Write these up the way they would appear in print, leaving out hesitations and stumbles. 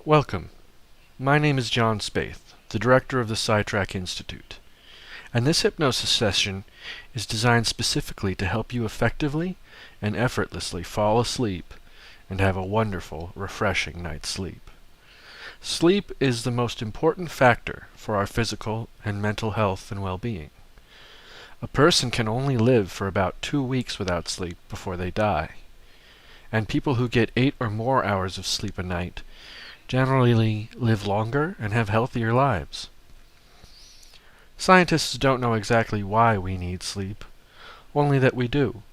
Welcome. My name is John Spaeth, the director of the Sidetrack Institute, and this hypnosis session is designed specifically to help you effectively and effortlessly fall asleep and have a wonderful, refreshing night's sleep. Sleep is the most important factor for our physical and mental health and well-being. A person can only live for about 2 weeks without sleep before they die, and people who get 8 or more hours of sleep a night generally live longer and have healthier lives. Scientists don't know exactly why we need sleep, only that we do.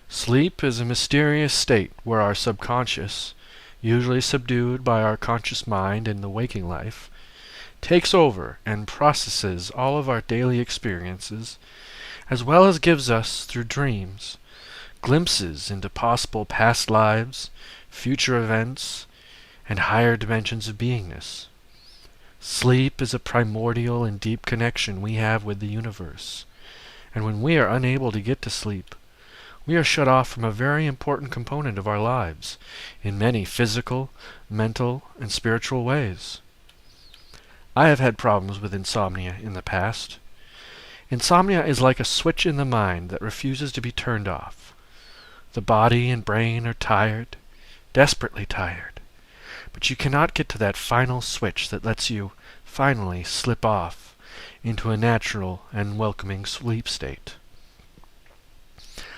Sleep is a mysterious state where our subconscious, usually subdued by our conscious mind in the waking life, takes over and processes all of our daily experiences, as well as gives us, through dreams, glimpses into possible past lives, future events, and higher dimensions of beingness. Sleep is a primordial and deep connection we have with the universe, and when we are unable to get to sleep, we are shut off from a very important component of our lives in many physical, mental, and spiritual ways. I have had problems with insomnia in the past. Insomnia is like a switch in the mind that refuses to be turned off. The body and brain are tired, desperately tired, but you cannot get to that final switch that lets you finally slip off into a natural and welcoming sleep state.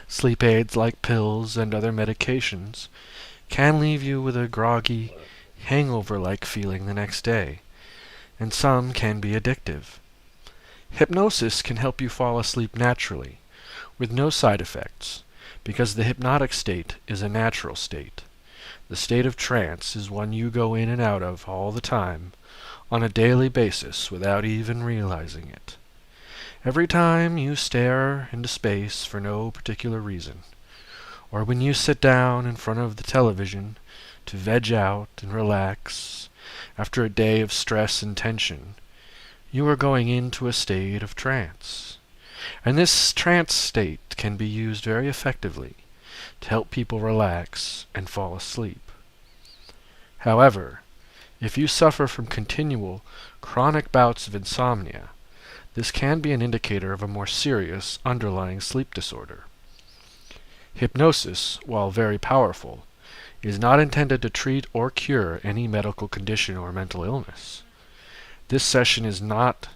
Sleep aids like pills and other medications can leave you with a groggy, hangover-like feeling the next day, and some can be addictive. Hypnosis can help you fall asleep naturally, with no side effects, because the hypnotic state is a natural state. The state of trance is one you go in and out of all the time, on a daily basis without even realizing it. Every time you stare into space for no particular reason, or when you sit down in front of the television to veg out and relax after a day of stress and tension, you are going into a state of trance. And this trance state can be used very effectively to help people relax and fall asleep. However, if you suffer from continual, chronic bouts of insomnia, this can be an indicator of a more serious underlying sleep disorder. Hypnosis, while very powerful, is not intended to treat or cure any medical condition or mental illness. This session is not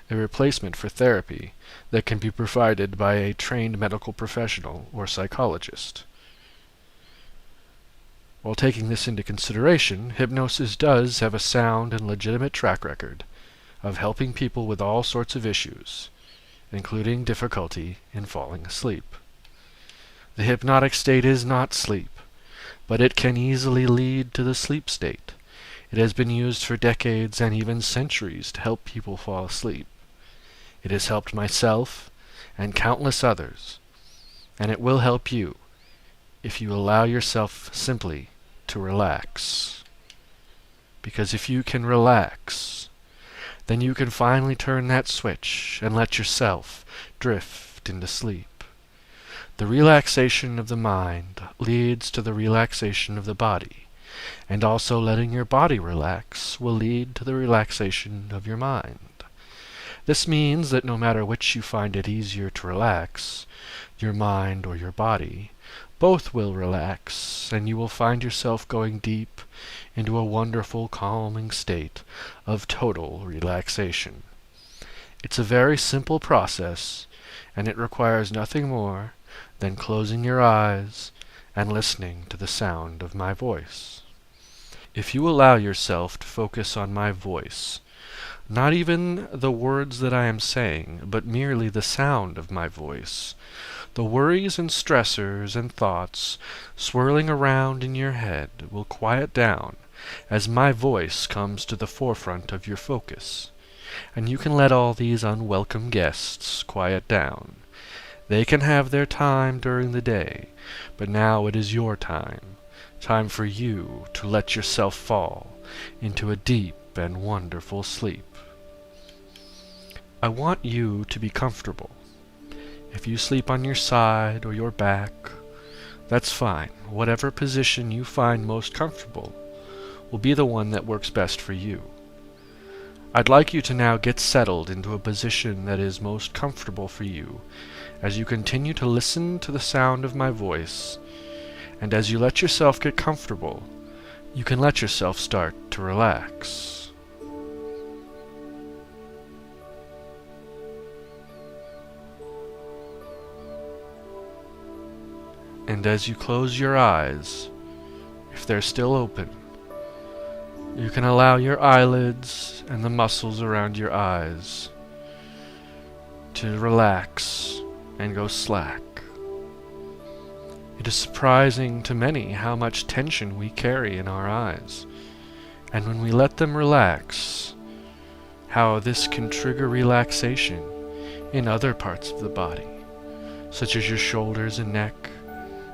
a replacement for therapy that can be provided by a trained medical professional or psychologist. While taking this into consideration, hypnosis does have a sound and legitimate track record of helping people with all sorts of issues, including difficulty in falling asleep. The hypnotic state is not sleep, but it can easily lead to the sleep state. It has been used for decades and even centuries to help people fall asleep. It has helped myself and countless others, and it will help you if you allow yourself simply to relax. Because if you can relax, then you can finally turn that switch and let yourself drift into sleep. The relaxation of the mind leads to the relaxation of the body, and also letting your body relax will lead to the relaxation of your mind. This means that no matter which you find it easier to relax, your mind or your body, both will relax, and you will find yourself going deep into a wonderful, calming state of total relaxation. It's a very simple process, and it requires nothing more than closing your eyes and listening to the sound of my voice. If you allow yourself to focus on my voice, not even the words that I am saying, but merely the sound of my voice, the worries and stressors and thoughts swirling around in your head will quiet down as my voice comes to the forefront of your focus, and you can let all these unwelcome guests quiet down. They can have their time during the day, but now it is your time for you to let yourself fall into a deep and wonderful sleep. I want you to be comfortable. If you sleep on your side or your back, that's fine. Whatever position you find most comfortable will be the one that works best for you. I'd like you to now get settled into a position that is most comfortable for you as you continue to listen to the sound of my voice, and as you let yourself get comfortable, you can let yourself start to relax. And as you close your eyes, if they're still open, you can allow your eyelids and the muscles around your eyes to relax and go slack. It is surprising to many how much tension we carry in our eyes, and when we let them relax, how this can trigger relaxation in other parts of the body, such as your shoulders and neck,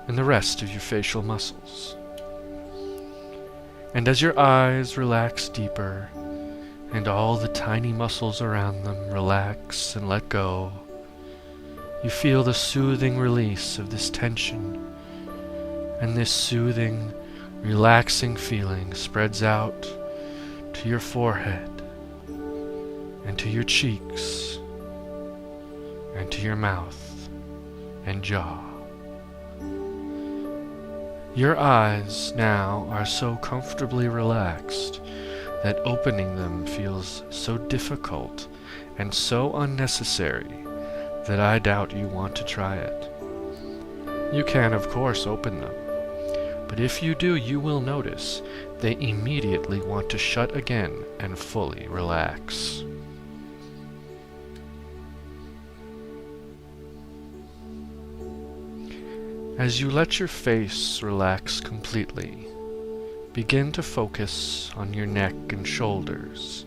and the rest of your facial muscles. And as your eyes relax deeper, and all the tiny muscles around them relax and let go, you feel the soothing release of this tension, and this soothing, relaxing feeling spreads out to your forehead, and to your cheeks, and to your mouth and jaw. Your eyes now are so comfortably relaxed that opening them feels so difficult and so unnecessary that I doubt you want to try it. You can, of course, open them, but if you do, you will notice they immediately want to shut again and fully relax. As you let your face relax completely, begin to focus on your neck and shoulders,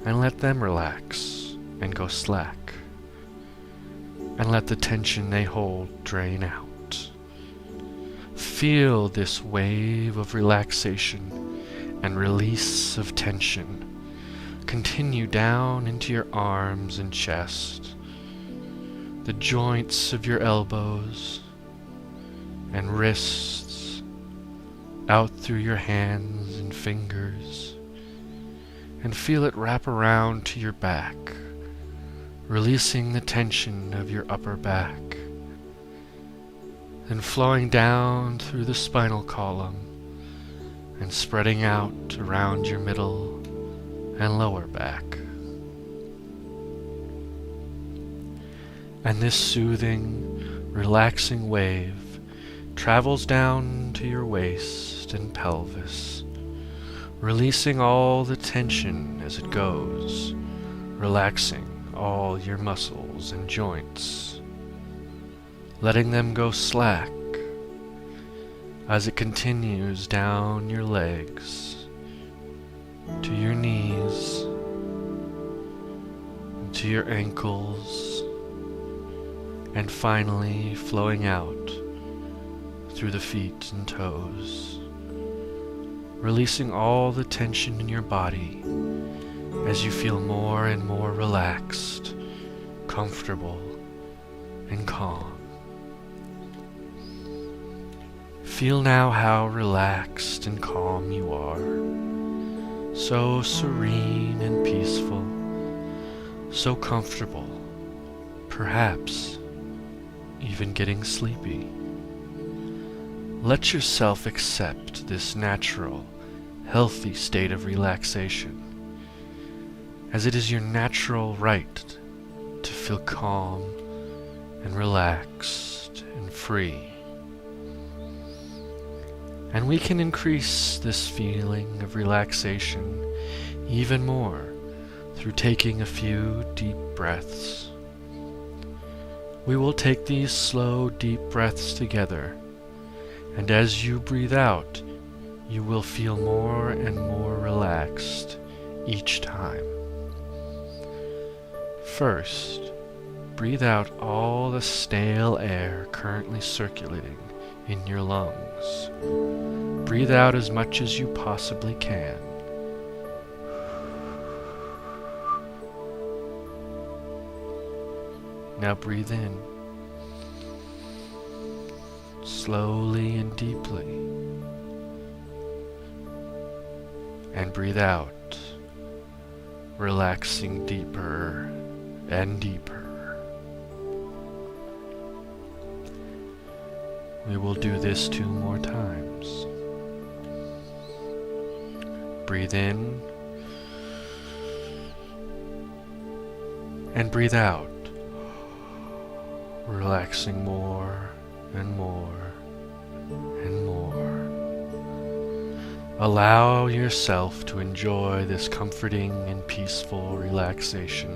and let them relax and go slack, and let the tension they hold drain out. Feel this wave of relaxation and release of tension continue down into your arms and chest, the joints of your elbows and wrists, out through your hands and fingers, and feel it wrap around to your back, releasing the tension of your upper back, then flowing down through the spinal column and spreading out around your middle and lower back. And this soothing, relaxing wave travels down to your waist and pelvis, releasing all the tension as it goes, relaxing all your muscles and joints, letting them go slack as it continues down your legs to your knees, to your ankles, and finally flowing out through the feet and toes, releasing all the tension in your body as you feel more and more relaxed, comfortable, and calm. Feel now how relaxed and calm you are, so serene and peaceful, so comfortable, perhaps even getting sleepy. Let yourself accept this natural, healthy state of relaxation, as it is your natural right to feel calm and relaxed and free. And we can increase this feeling of relaxation even more through taking a few deep breaths. We will take these slow, deep breaths together, and as you breathe out, you will feel more and more relaxed each time. First, breathe out all the stale air currently circulating in your lungs. Breathe out as much as you possibly can. Now breathe in, slowly and deeply. and breathe out, relaxing deeper and deeper. We will do this 2 more times. Breathe in and breathe out, relaxing more and more and more. Allow yourself to enjoy this comforting and peaceful relaxation,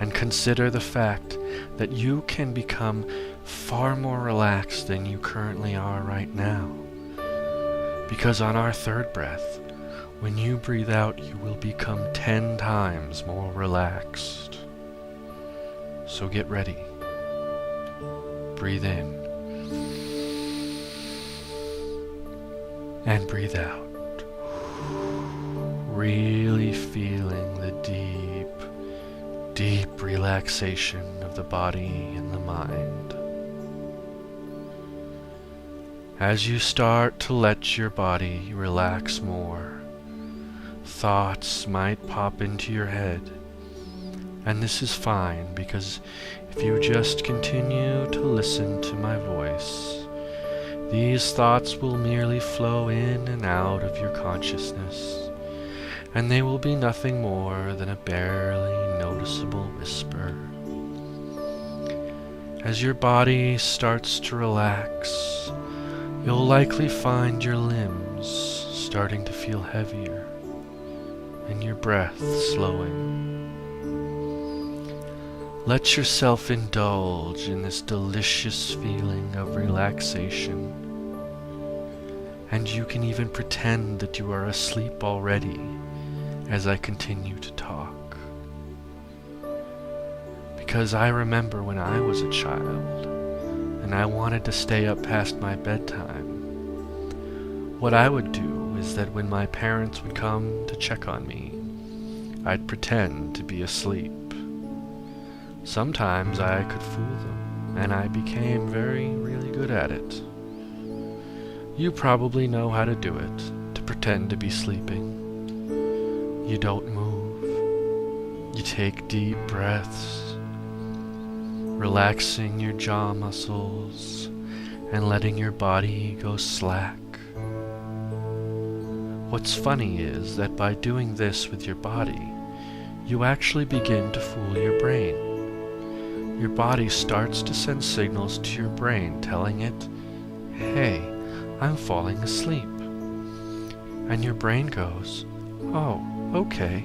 and consider the fact that you can become far more relaxed than you currently are right now. Because on our 3rd breath, when you breathe out, you will become 10 times more relaxed. So get ready. Breathe in and breathe out. Really feeling the deep, deep relaxation of the body and the mind. As you start to let your body relax more, thoughts might pop into your head, and this is fine, because if you just continue to listen to my voice, these thoughts will merely flow in and out of your consciousness, and they will be nothing more than a barely noticeable whisper. As your body starts to relax, you'll likely find your limbs starting to feel heavier, and your breath slowing. Let yourself indulge in this delicious feeling of relaxation, and you can even pretend that you are asleep already as I continue to talk. Because I remember when I was a child and I wanted to stay up past my bedtime, what I would do is that when my parents would come to check on me, I'd pretend to be asleep. Sometimes I could fool them, and I became really good at it. You probably know how to do it, to pretend to be sleeping. You don't move. You take deep breaths, relaxing your jaw muscles and letting your body go slack. What's funny is that by doing this with your body, you actually begin to fool your brain. Your body starts to send signals to your brain telling it, "Hey, I'm falling asleep." And your brain goes, "Oh, okay,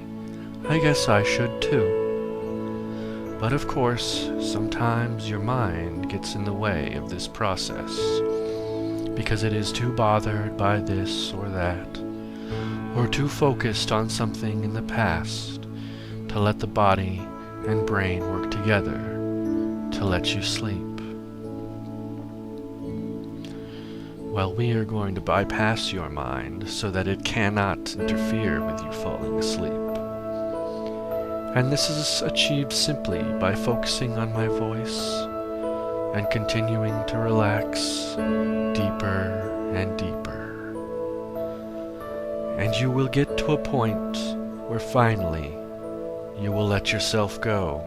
I guess I should too." But of course, sometimes your mind gets in the way of this process, because it is too bothered by this or that, or too focused on something in the past to let the body and brain work together to let you sleep. Well, we are going to bypass your mind so that it cannot interfere with you falling asleep. And this is achieved simply by focusing on my voice and continuing to relax deeper and deeper. And you will get to a point where finally you will let yourself go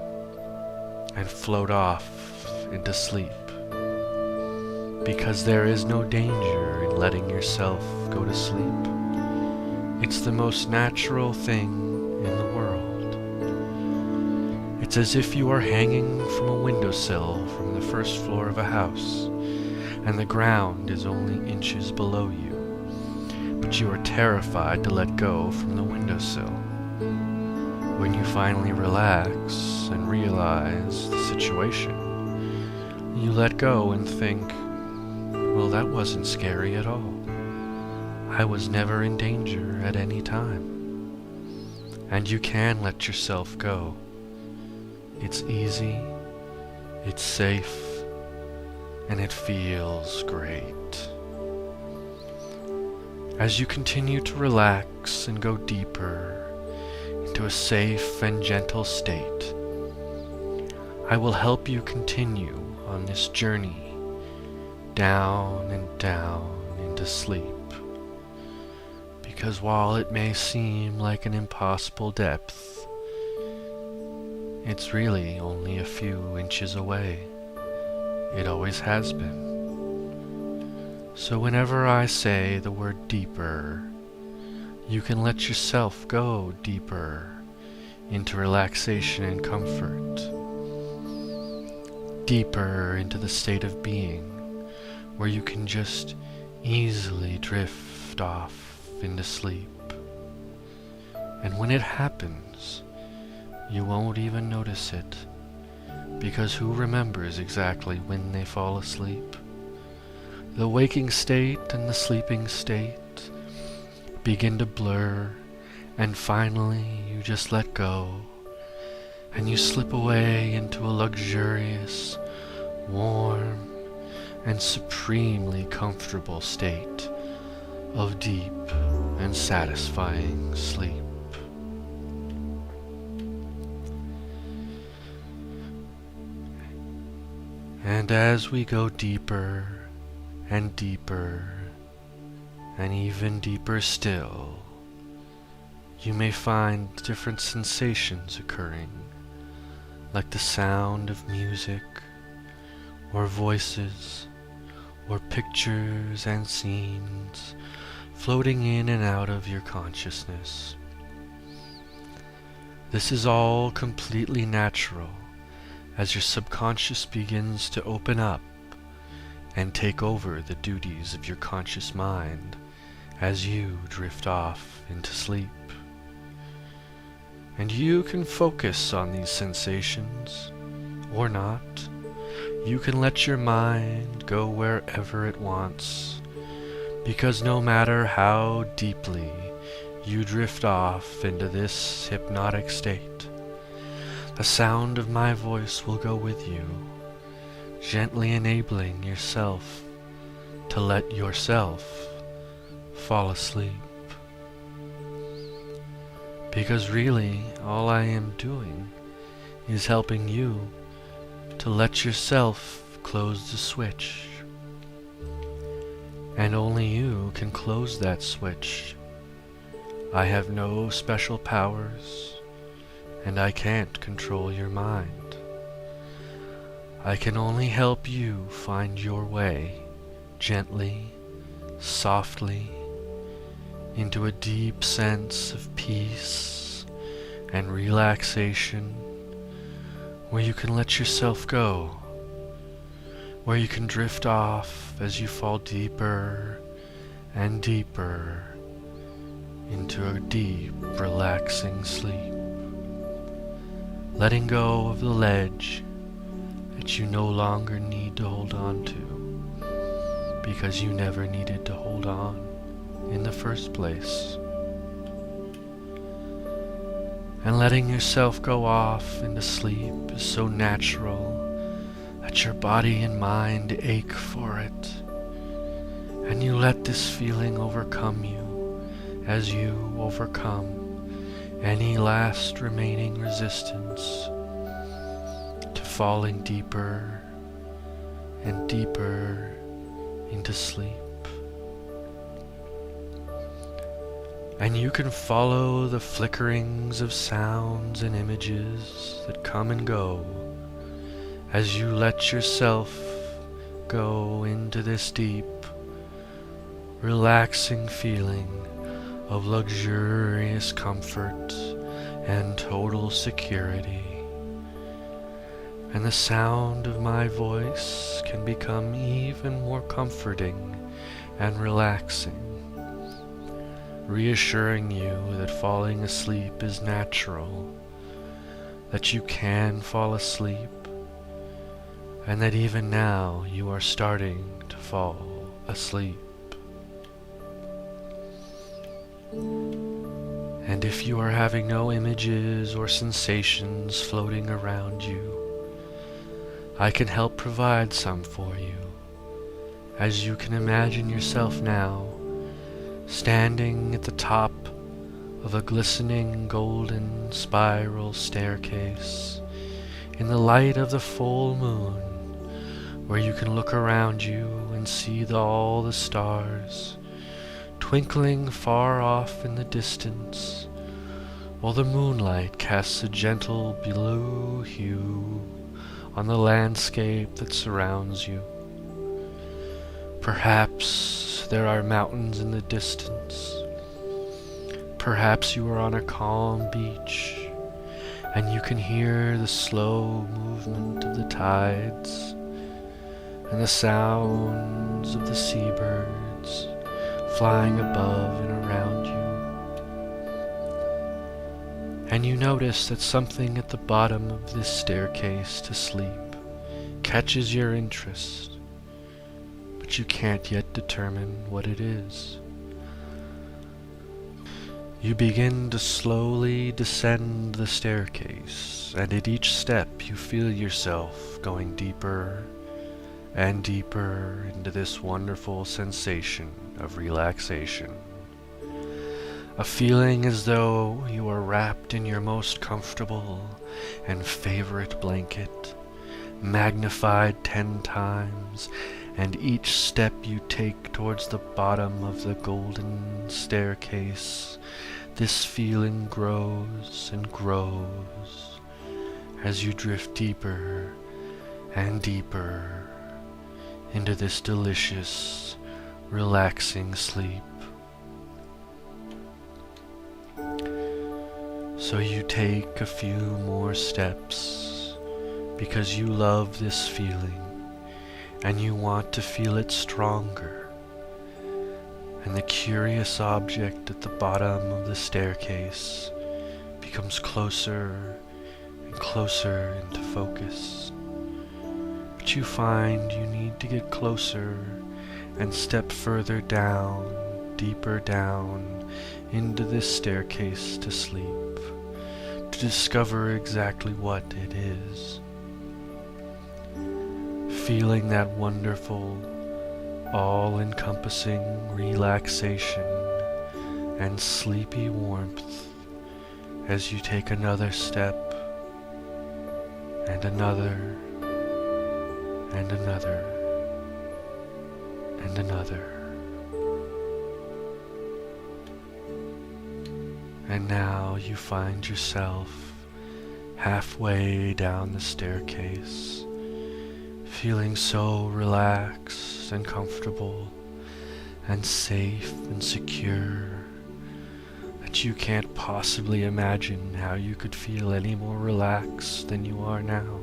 and float off into sleep, because there is no danger in letting yourself go to sleep. It's the most natural thing in the world. It's as if you are hanging from a windowsill from the 1st floor of a house, and the ground is only inches below you, but you are terrified to let go from the windowsill. When you finally relax and realize the situation, you let go and think, well, that wasn't scary at all. I was never in danger at any time. And you can let yourself go. It's easy, it's safe, and it feels great. As you continue to relax and go deeper into a safe and gentle state, I will help you continue on this journey down and down into sleep, Because while it may seem like an impossible depth, it's really only a few inches away. It always has been. So whenever I say the word deeper, you can let yourself go deeper into relaxation and comfort, deeper into the state of being where you can just easily drift off into sleep. And when it happens, you won't even notice it, because who remembers exactly when they fall asleep? The waking state and the sleeping state begin to blur, and finally you just let go, and you slip away into a luxurious, warm, and supremely comfortable state of deep and satisfying sleep. And as we go deeper and deeper and even deeper still, you may find different sensations occurring, like the sound of music, or voices, or pictures and scenes floating in and out of your consciousness. This is all completely natural as your subconscious begins to open up and take over the duties of your conscious mind as you drift off into sleep. And you can focus on these sensations, or not. You can let your mind go wherever it wants, because no matter how deeply you drift off into this hypnotic state, the sound of my voice will go with you, gently enabling yourself to let yourself fall asleep. Because really, all I am doing is helping you to let yourself close the switch. And only you can close that switch. I have no special powers, and I can't control your mind. I can only help you find your way, gently, softly, into a deep sense of peace and relaxation, where you can let yourself go, where you can drift off as you fall deeper and deeper into a deep, relaxing sleep, letting go of the ledge that you no longer need to hold on to, because you never needed to hold on in the first place. And letting yourself go off into sleep is so natural that your body and mind ache for it, and you let this feeling overcome you as you overcome any last remaining resistance to falling deeper and deeper into sleep. And you can follow the flickerings of sounds and images that come and go as you let yourself go into this deep, relaxing feeling of luxurious comfort and total security. And the sound of my voice can become even more comforting and relaxing, reassuring you that falling asleep is natural, that you can fall asleep, and that even now you are starting to fall asleep. And if you are having no images or sensations floating around you, I can help provide some for you, as you can imagine yourself now standing at the top of a glistening golden spiral staircase in the light of the full moon, where you can look around you and see all the stars twinkling far off in the distance, while the moonlight casts a gentle blue hue on the landscape that surrounds you. Perhaps there are mountains in the distance. Perhaps you are on a calm beach, and you can hear the slow movement of the tides and the sounds of the seabirds flying above and around you. And you notice that something at the bottom of this staircase to sleep catches your interest, but you can't yet determine what it is. You begin to slowly descend the staircase, and at each step you feel yourself going deeper and deeper into this wonderful sensation of relaxation. A feeling as though you are wrapped in your most comfortable and favorite blanket, magnified 10 times, and each step you take towards the bottom of the golden staircase, this feeling grows and grows as you drift deeper and deeper into this delicious, relaxing sleep. So you take a few more steps because you love this feeling and you want to feel it stronger. And the curious object at the bottom of the staircase becomes closer and closer into focus. But you find you need to get closer and step further down, deeper down into this staircase to sleep, to discover exactly what it is. Feeling that wonderful, all-encompassing relaxation and sleepy warmth as you take another step and another and another and another. And now you find yourself halfway down the staircase, feeling so relaxed and comfortable and safe and secure that you can't possibly imagine how you could feel any more relaxed than you are now.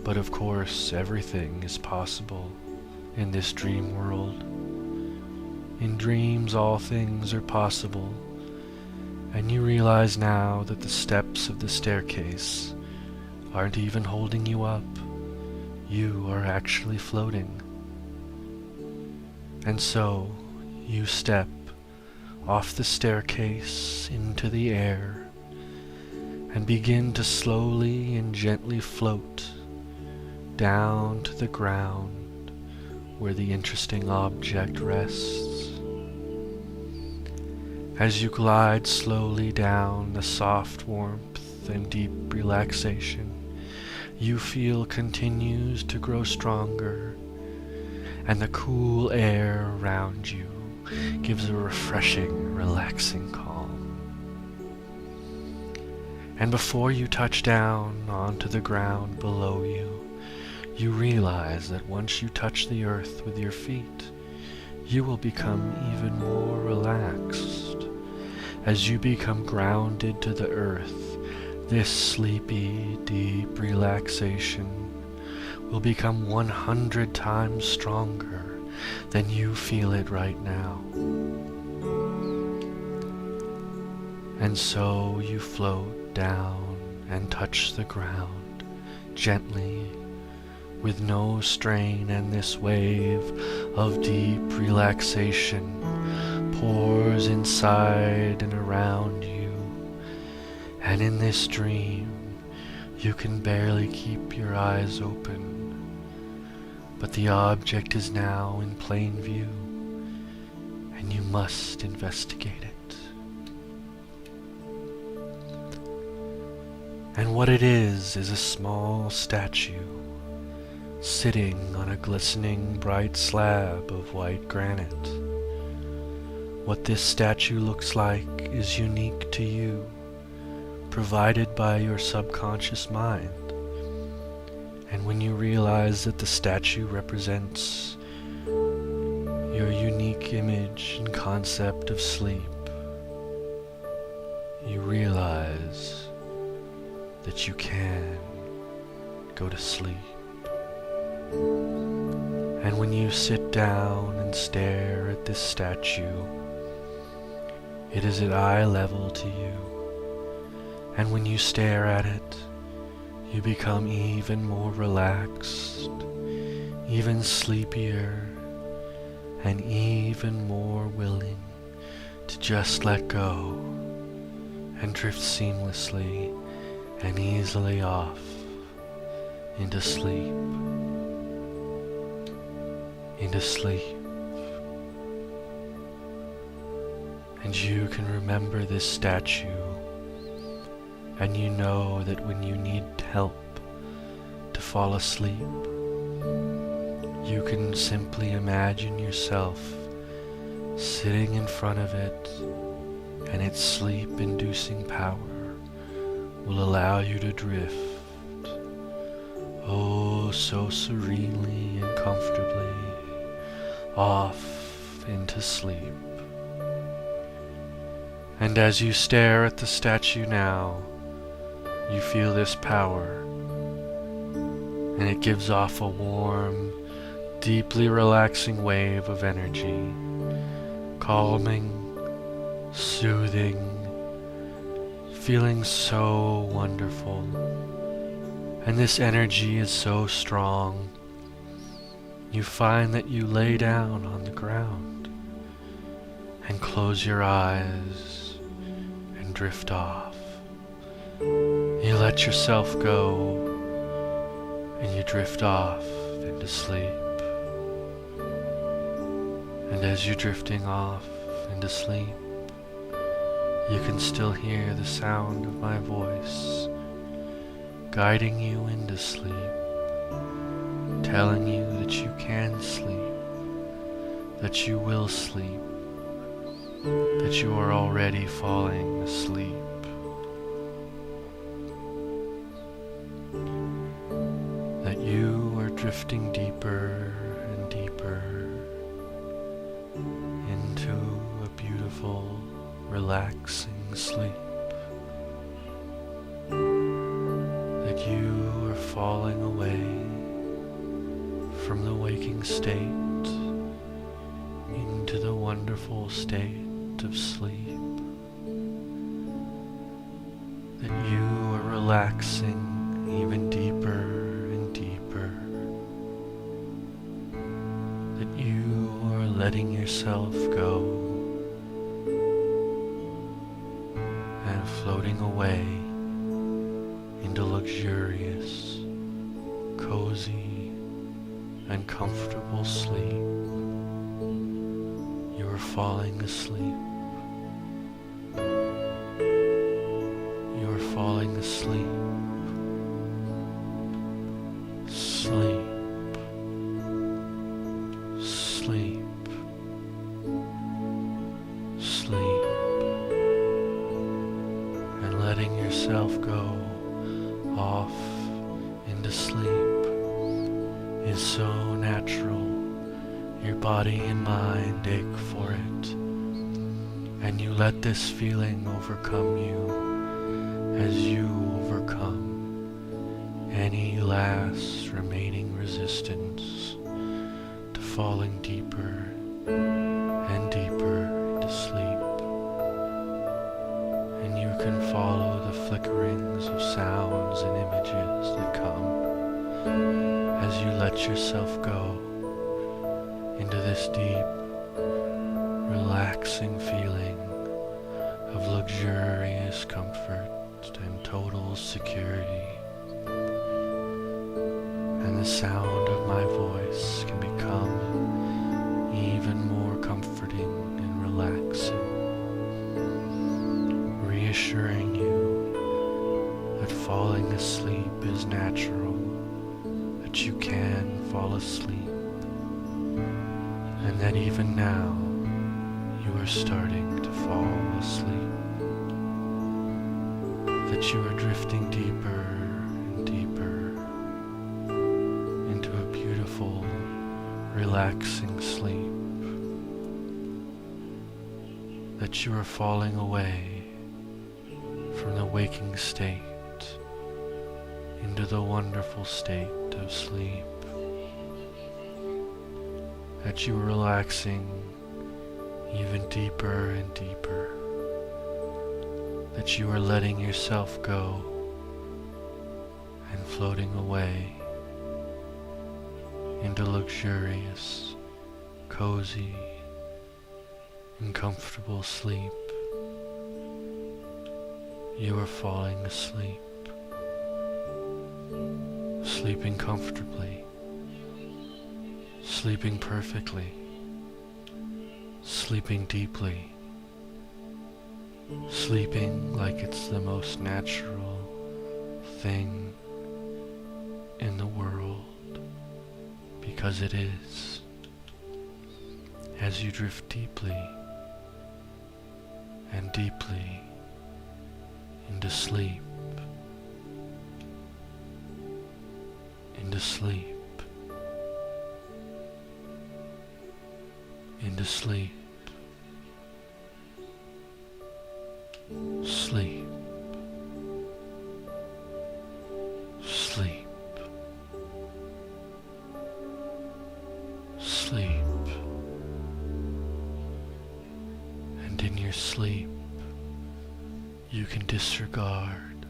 But of course, everything is possible in this dream world. In dreams, all things are possible, and you realize now that the steps of the staircase aren't even holding you up. You are actually floating. And so, you step off the staircase into the air and begin to slowly and gently float down to the ground where the interesting object rests. As you glide slowly down, the soft warmth and deep relaxation you feel continues to grow stronger, and the cool air around you gives a refreshing, relaxing calm. And before you touch down onto the ground below you, you realize that once you touch the earth with your feet, you will become even more relaxed. As you become grounded to the earth, this sleepy, deep relaxation will become 100 times stronger than you feel it right now. And so you float down and touch the ground gently, with no strain, and this wave of deep relaxation pours inside and around you. And in this dream, you can barely keep your eyes open, but the object is now in plain view, and you must investigate it. And what it is a small statue sitting on a glistening bright slab of white granite, What this statue looks like is unique to you, provided by your subconscious mind. And when you realize that the statue represents your unique image and concept of sleep, you realize that you can go to sleep. And when you sit down and stare at this statue, it is at eye level to you. And when you stare at it, you become even more relaxed, even sleepier, and even more willing to just let go and drift seamlessly and easily off into sleep. Into sleep. And you can remember this statue, and you know that when you need help to fall asleep, you can simply imagine yourself sitting in front of it, and its sleep-inducing power will allow you to drift, oh so serenely and comfortably, off into sleep. And as you stare at the statue now, you feel this power, and it gives off a warm, deeply relaxing wave of energy, calming, soothing, feeling so wonderful. And this energy is so strong, you find that you lay down on the ground and close your eyes and drift off. You let yourself go and you drift off into sleep. And as you're drifting off into sleep, you can still hear the sound of my voice guiding you into sleep, telling you that you can sleep, that you will sleep, that you are already falling asleep. That you are drifting deeper and deeper into a beautiful, relaxing sleep. That you are falling away from the waking state into the wonderful state of sleep. That you are relaxing even deeper and deeper. That you are letting yourself go and floating away into luxurious, cozy, and comfortable sleep. You are falling asleep. You are falling asleep. Sleep. Sleep. Sleep. And letting yourself go off into sleep is so natural. Your body and mind ache for it, and you let this feeling overcome you as you overcome any last remaining resistance to falling deeper and deeper into sleep. And you can follow the flickerings of sounds and images that come as you let yourself go into this deep, relaxing feeling of luxurious comfort and total security. And the sound of my voice can become even more comforting and relaxing, reassuring you that falling asleep is natural, that you can fall asleep, and that even now you are starting to fall asleep, that you are drifting deeper and deeper into a beautiful, relaxing sleep, that you are falling away from the waking state into the wonderful state of sleep, that you are relaxing even deeper and deeper, that you are letting yourself go and floating away into luxurious, cozy, and comfortable sleep. You are falling asleep, sleeping comfortably, sleeping perfectly, sleeping deeply, sleeping like it's the most natural thing in the world, because it is. As you drift deeply and deeply into sleep, into sleep, into sleep, sleep, sleep, sleep. And in your sleep, you can disregard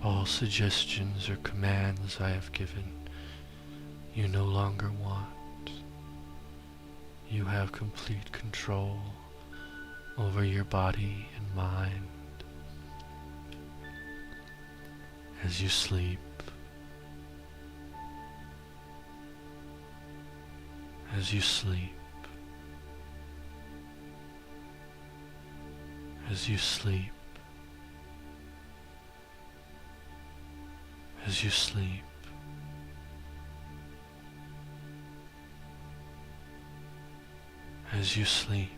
all suggestions or commands I have given you no longer want. You have complete control over your body and mind as you sleep, as you sleep, as you sleep, as you sleep, as you sleep,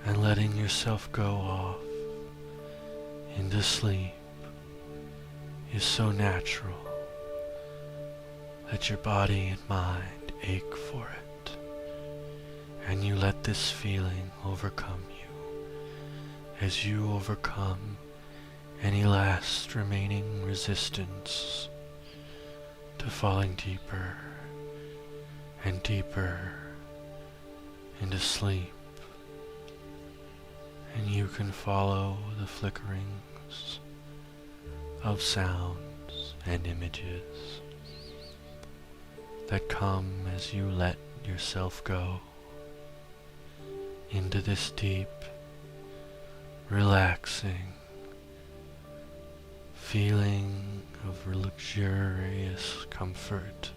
and letting yourself go off into sleep is so natural that your body and mind ache for it, and you let this feeling overcome you as you overcome any last remaining resistance to falling deeper and deeper into sleep. And you can follow the flickerings of sounds and images that come as you let yourself go into this deep, relaxing feeling of luxurious comfort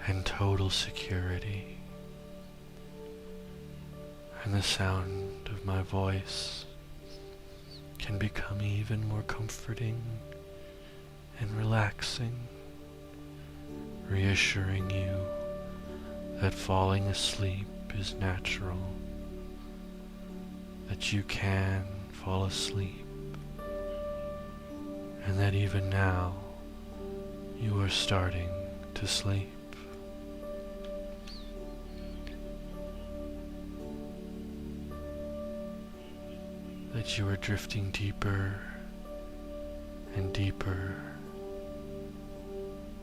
and total security. And the sound of my voice can become even more comforting and relaxing, reassuring you that falling asleep is natural, that you can fall asleep, and that even now you are starting to sleep. That you are drifting deeper and deeper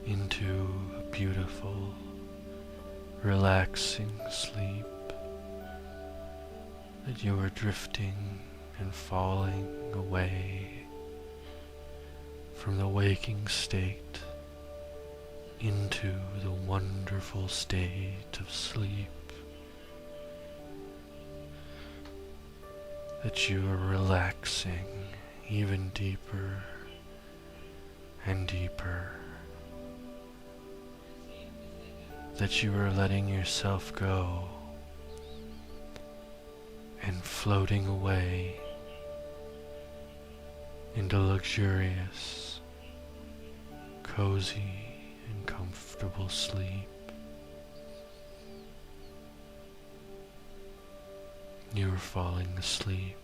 into a beautiful, relaxing sleep. That you are drifting and falling away from the waking state into the wonderful state of sleep. That you are relaxing even deeper and deeper. That you are letting yourself go and floating away into luxurious, cozy, and comfortable sleep. You are falling asleep,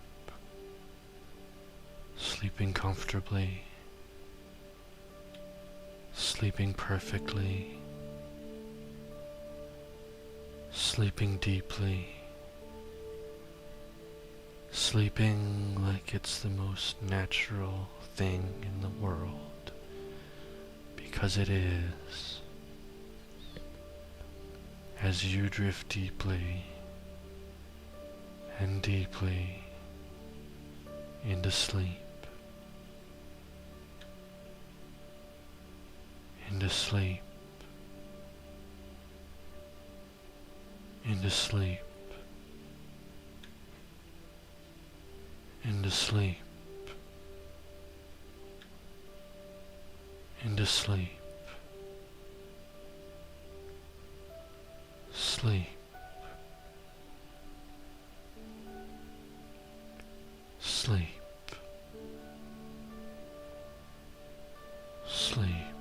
sleeping comfortably, sleeping perfectly, sleeping deeply, sleeping like it's the most natural thing in the world, because it is. As you drift deeply and deeply into sleep, into sleep, into sleep, into sleep, into sleep, sleep, sleep, sleep.